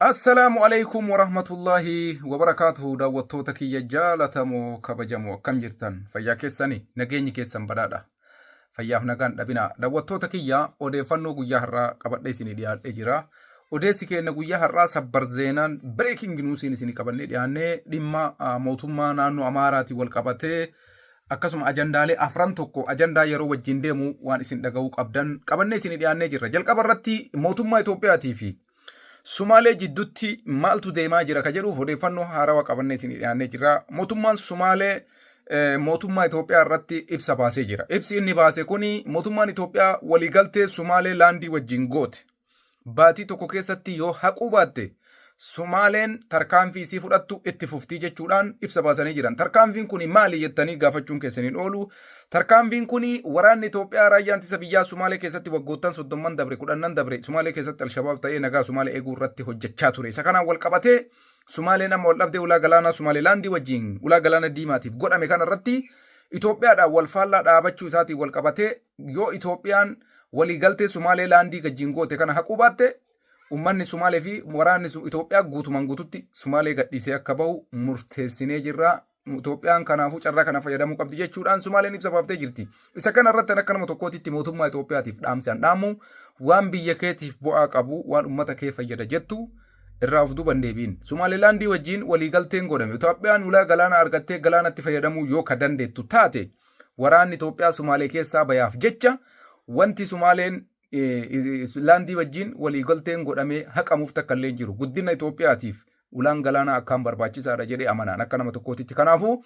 Assalaamu alaikum warahmatullahi wabarakatuhu daawwattoota kiyya jaalatamoo kabajamoo akkam jirtan fayyaa keessanii nageenyi keessan badhaadha fayyaaf nagaan dhabinaa daawwattoota kiyya odeeffannoo guyyaa har'aa qabadhee isinii dhiyaadhee jira odeessi keenya guyyaa har'aa sabbar zeenaan breaking news isinii qabannee dhiyaannee dhimma mootummaa naannoo Amaaraatii wal qabatee akkasuma ajandaalee afran tokko ajandaa yeroo wajjin deemu waan isin dhaga'uu qabdan qabannee isinii dhiyaannee jirra jalqaba irratti mootummaa Itoophiyaatii fi Sumaalee jidduutti maaltu deemaa jira ka jedhuuf odeeffannoo haarawaa qabannee isinii dhiyaannee jira. Mootummaan Sumaalee mootummaa Itoophiyaa irratti ibsa baasee jira. Ibsi inni baase kuni mootummaan Itoophiyaa waliigaltee Sumaalee laandii wajjin goote. Baatii tokko keessatti yoo haquu baatte Sumaaleen tarkaanfii isii fudhattu itti fuftii jechuudhaan ibsa baasanii jiran. Tarkaanfiin kuni maali jettanii gaafachuun keessaniin oolu. Tarkaanfiin kuni waraanni Itoophiyaa raayyaan ittisa biyyaa Sumaalee keessatti waggoottan 30 dabre 10 dabre Sumaalee keessatti Alshabaab ta'ee nagaa Sumaalee eeguu irratti hojjechaa ture. Isa kanaan wal qabatee Sumaaleen amma wal dhabdee ulaa galaanaa Sumaaleelaandii wajjin ulaa galaana diimaatiif godhame kana irratti Itoophiyaadhaan wal faallaa dhaabachuu isaatiin wal qabatee yoo Itoophiyaan waliigaltee Sumaaleelaandii wajjin goote kana haquu baatte ummanni Sumaalee fi waraanni Itoophiyaa guutumaan guututti Sumaalee gadhiisee akka bahu murteessinee jirra. Itoophiyaan kanaafuu carraa kana fayyadamuu qabdi jechuudhaan Sumaaleen ibsa baaftee jirti. Isa kana irratti akka nama tokkootitti mootummaa Itoophiyaatiif dhaamsaan dhaamu waan biyya keetiif bu'aa qabu waan ummata kee fayyada jettu irraa of duuban deebiin. Sumaaleelaandii wajjin waliigalteen godhame. Itoophiyaan ulaa galaana argattee galaanatti fayyadamuu yoo ka dandeettu taate waraanni Itoophiyaa Sumaalee keessaa bayaaf jecha wanti Sumaaleen laandii wajjin waliigalteen godhamee haqamuuf takka illee jiru. Guddina Itoophiyaatiif ulaan galaanaa akkaan barbaachisaadha jedhee amanaan akka nama tokkootitti. Kanaafuu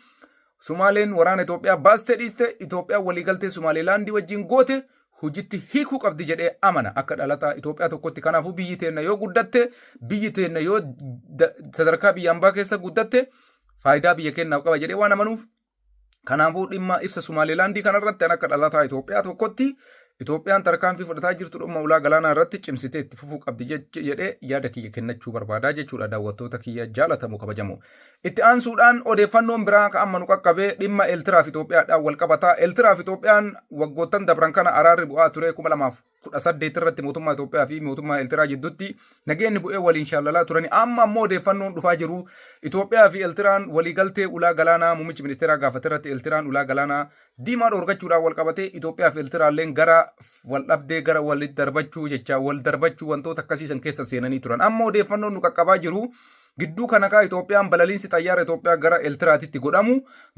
Sumaaleen waraana Itoophiyaa baastee dhiiste Itoophiyaa waliigaltee Sumaaleelaandii wajjin goote hojiitti hiikuu qabdi jedhee amana akka dhalataa Itoophiyaa tokkotti. Kanaafuu biyyi teenna yoo guddatte biyyi teenna yoo sadarkaa biyya hambaa keessa guddatte faayidaa biyya keennaaf qaba jedhee waan amanuuf kanaafuu dhimma ibsa Sumaaleelaandii kanarratti akka dhalataa Itoophiyaa tokkotti Itoophiyaan tarkaanfii fudhataa jirtu dhumma ulaa galaanaa irratti cimsitee itti fufuu qabdi jedhee yaada kiyya kennachuu barbaadaa jechuudha daawwattoota kiyya jaalatamu kabajamu. Itti aansuudhaan odeeffannoon biraa ka amma nu qaqqabee dhimma Eertiraa fi Itoophiyaadhaan wal qabataa. Eertiraa fi Itoophiyaan waggoottan dabran kana araarri bu'aa ture 2018 irratti mootummaa Itoophiyaa fi mootummaa Eertiraa jidduutti nageenyi bu'ee waliin shaallalaa turani. Amma ammoo odeeffannoon dhufaa jiru Itoophiyaa fi Eertiraan waliigaltee ulaa galaanaa muummichi ministeeraa gaafate irratti Eertiraan ulaa galaanaa diimaa dhoorgachuudhaan wal qabatee Itoophiyaa fi Eertiraalleen gara wal dhabdee gara walitti darbachuu jecha wal darbachuu wantoota akkasiisan keessa seenanii turan. Amma odeeffannoon nu qaqqabaa jiru gidduu kana kaa Itoophiyaan balaliinsi xayyaara Itoophiyaa gara Eertiraatitti godhamu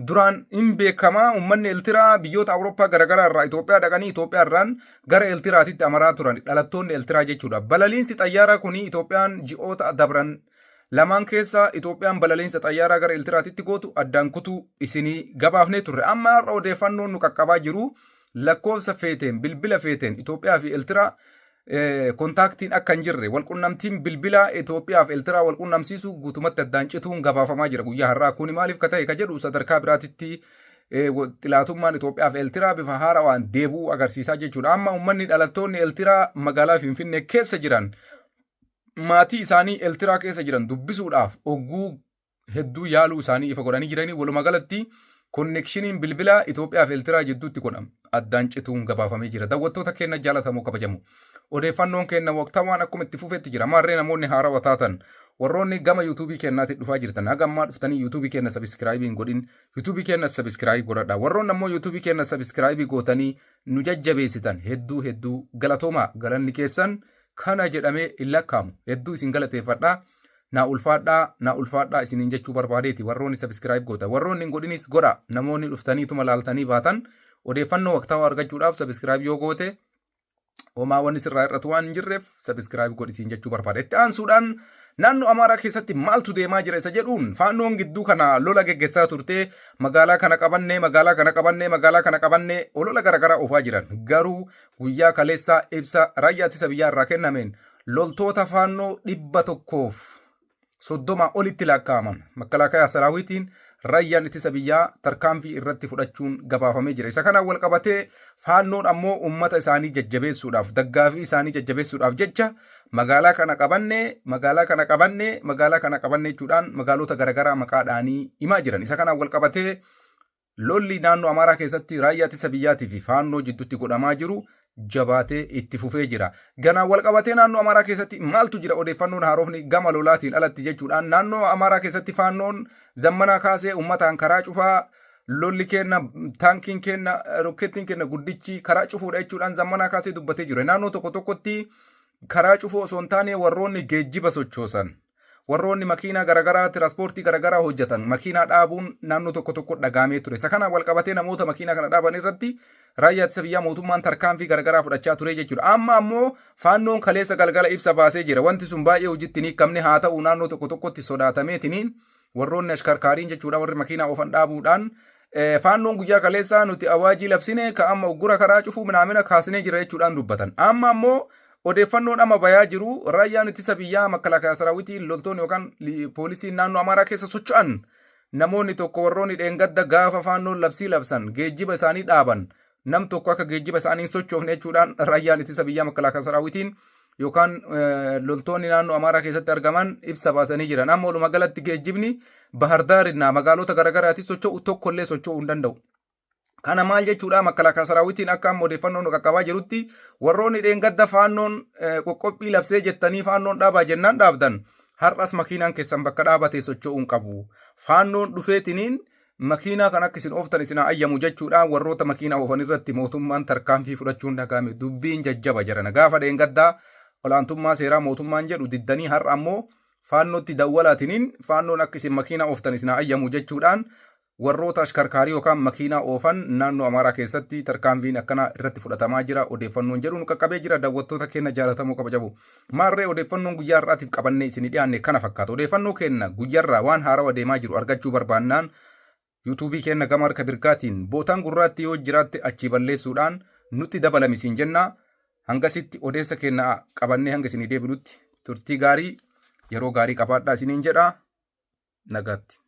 duraan hin beekamaa. Uummanni Eertiraa biyyoota Awurooppaa garaagaraa irraa Itoophiyaa dhaqanii Itoophiyaa irraan gara Eertiraatitti amaraa turan dhalattoonni Eertiraa jechuudha. Balaliinsi xayyaaraa kuni Itoophiyaan ji'oota dabran lamaan keessa Itoophiyaan balaliinsa xayyaaraa gara Eertiraatitti gootu addaan kutuu isinii gabaafnee turre. Amma har'a odeeffannoon nu qaqqabaa jiru lakkoofsa feeteen bilbila feeteen Itoophiyaa fi Eertiraa kontaaktiin akka hin jirre walqunnamtiin bilbila Itoophiyaa fi Eertiraa walqunnamsiisu guutumatti addaan cituun gabaafamaa jira guyyaa har'aa. Kuni maaliif ka ta'e ka jedhu sadarkaa biraatitti xilaatummaan Itoophiyaa fi Eertiraa bifa haarawaan deebuu agarsiisaa jechuudha. Amma uummanni dhalattoonni Eertiraa magaalaa Finfinnee keessa jiran maatii isaanii Eertiraa keessa jiran dubbisuudhaaf ogguu hedduu yaaluu isaanii ifa godhanii jiranii. Walumaa galatti konneekshiniin bilbila Itoophiyaa fi Eertiraa jidduutti godhamu addaan cituun gabaafamee jira. Daawwattoota keenya jaalatamoo kabajamu. Odeeffannoon keenya waqtawaan akkuma itti fufetti jira. Maarree namoonni haarawaa taatan warroonni gama yuutuubii keenyaatti dhufaa jirtan haga ammaa dhuftanii yuutuubii keenya sabiskiraayibii hin godhin yuutuubii keenya sabiskiraayib godhadha. Warroonni ammoo yuutuubii keenya sabiskiraayibii gootanii nu jajjabeessitan hedduu galatoomaa galanni keessan kana jedhamee hin lakkaamu. Hedduu isin galateeffadhaa. Na ulfaadhaa isiniin jechuu barbaadeeti warroonni sabiskiraayib goota. Warroonni hin godhinis godha. Namoonni dhuftaniituma laaltanii baatan odeeffannoo waqtawaa argachuudhaaf sabiskiraayib yoo goote homaa wanni sirraa irratti waan hin jirreef sabiskiraayib godhisiin jechuu barbaada. Itti aansuudhaan naannoo Amaaraa keessatti maaltu deemaa jira isa jedhuun faannoon gidduu kana lola geggeessaa turtee magaalaa kana qabannee olola garaagaraa oofaa jiran. Garuu guyyaa kaleessaa ibsa raayyaa ittisa biyyaa irraa kennameen loltoota faannoo 130 olitti lakkaa'aman makalaakaa saraawitiin raayyaan ittisa biyyaa tarkaanfii irratti fudhachuun gabaafamee jira. Isa kanaan wal qabatee faannoon ammoo uummata isaanii jajjabeessuudhaaf daggaafii isaanii jajjabeessuudhaaf jecha magaalaa kana qabannee jechuudhaan magaalota garaagaraa maqaadhaanii himaa jiran. Isa kanaan wal qabatee lolli naannoo Amaaraa keessatti raayyaa ittisa biyyaatii fi faannoo jidduutti godhamaa jiru jabaatee itti fufee jira. Ganaan wal qabatee naannoo Amaaraa keessatti maaltu jira odeeffannoon haarofni gama lolaatiin alatti jechuudhaan naannoo Amaaraa keessatti faannoon zammanaa kaasee uummataan karaa cufaa lolli kenna taankiin kenna rokkeettiin kenna guddichi karaa cufuudha jechuudhaan zammanaa kaasee dubbatee jira. Naannoo tokko tokkotti karaa cufuu osoo hin taane warroonni geejjiba sochoosan warroonni makiinaa garagaraa tiraanspoortii garagaraa hojjetan makiinaa dhaabuun naannoo tokko tokko dhagaamee ture. Isa kana wal qabatee namoota makiinaa kana dhaaban irratti raayyaa ittisa biyyaa mootummaan tarkaanfii garagaraa fudhachaa ture jechuudha. Amma ammoo faannoon kaleessa galgala ibsa baasee jira. Wanti sun baay'ee hojiitti ni qabne haa ta'u naannoo tokko tokkotti sodaatameetiniin warroonni ashkarkaariin jechuudha warri makiinaa oofan dhaabuudhaan faannoon guyyaa kaleessaa nuti awaajii labsine ka amma uggura karaa cufuu minaamina kaasnee jira jechuudhaan dubbatan. Amma ammoo odeeffannoon amma bayaa jiru raayyaan ittisa biyyaa makalaakaa saraawitiin loltoonni yookaan poolisiin naannoo Amaaraa keessa socho'an namoonni tokko warroonni dheengadda gaafa faannoon labsii labsan geejjiba isaanii dhaaban nam tokko akka geejjiba isaanii hin sochoofne jechuudhaan raayyaan ittisa biyyaa makalaakaa saraawitiin yookaan loltoonni naannoo Amaaraa keessatti argaman ibsa baasanii jiran. Amma walumaa galatti geejjibni Bahardaarinaa magaalota garagaraatti socho'u tokkollee socho'uu hin danda'u. Kana maal jechuudha makalaakaa saraawitiin akka amma odeeffannoon qaqqabaa jirutti warroonni dheengadda faannoon qoqqophii labsee jettanii faannoon dhaabaa jennaan dhaabdan har'as makiinaan keessan bakka dhaabatee socho'uu hin qabu. Faannoon dhufeetiniin makiinaa kan akka isin ooftan isin ayyamu jechuudha warroota makiinaa oofan irratti mootummaan tarkaanfii fudhachuun dhagahame dubbiin jajjaba jirana. Gaafa dheengaddaa olaantummaa seeraa mootummaan jedhu diddanii har'a ammoo faannootti dawwalaatiniin faannoon akka isin makiinaa ooftan isin ayyamu jechuudhaan warroota ashkarkaarii yookaan makiinaa oofan naannoo Amaaraa keessatti tarkaanfiin akkana irratti fudhatamaa jira. Odeeffannoon jedhu nu qaqqabee jira. Daawwattoota keenya jaallatamoo kabajamoo maarree odeeffannoon guyyaa har'aatiif qabannee isin dhiyaanne kana fakkaata. Odeeffannoo keenya guyyaarraa waan haarawaa deemaa jiru argachuu barbaannaan yuutuubii keenya gama harka birkaatiin bootaan gurraatti yoo jiraatte achi balleessuudhaan nutti dabalamisiin jenna. Hangasitti odeessa keenya qabannee hanga isinii deebinutti turtii gaarii yeroo gaarii qabaadhaa isiniin jedha. Nagaatti.